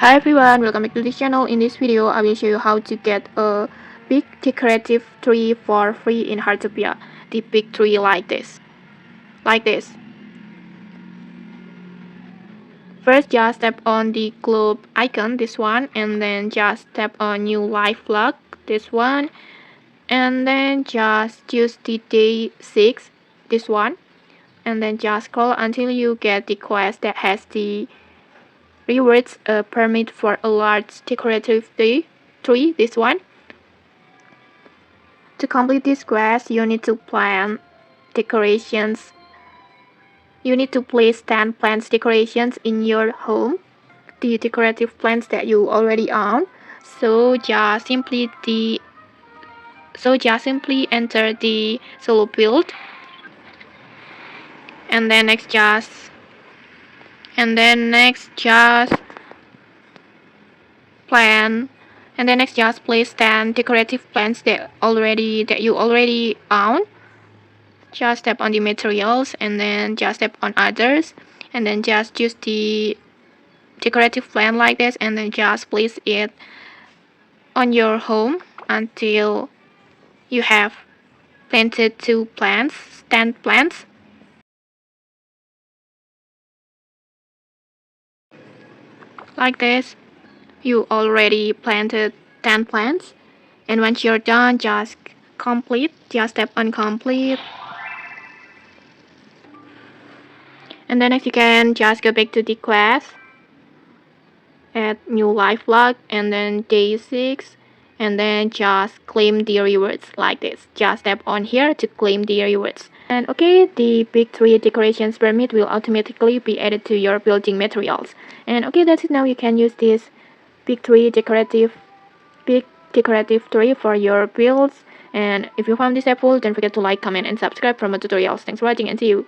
Hi everyone, welcome back to this channel. In this video, I will show you how to get a big decorative tree for free in Heartopia. The big tree like this. First, just tap on the globe icon, this one, and then just tap on new live log, this one, and then just choose the day 6, this one, and then just scroll until you get the quest that has the rewards permit for a large decorative tree, this one. To complete this quest, you need to plant decorations. You need to place 10 plants decorations in your home, the decorative plants that you already own. So just simply enter the solo build, and then next just plan and then next just place 10 decorative plants that you already own. Just tap on the materials and then just tap on others, and then just choose the decorative plant like this, and then just place it on your home until you have planted 10 plants. Like this, you already planted 10 plants, and once you're done, just tap on complete. And then next you can just go back to the class, add new life log, and then day 6, and then just claim the rewards like this. Just tap on here to claim the rewards. And okay, the big tree decorations permit will automatically be added to your building materials. And okay, that's it. Now you can use this big decorative tree for your builds. And if you found this helpful, don't forget to like, comment, and subscribe for more tutorials. Thanks for watching, and see you.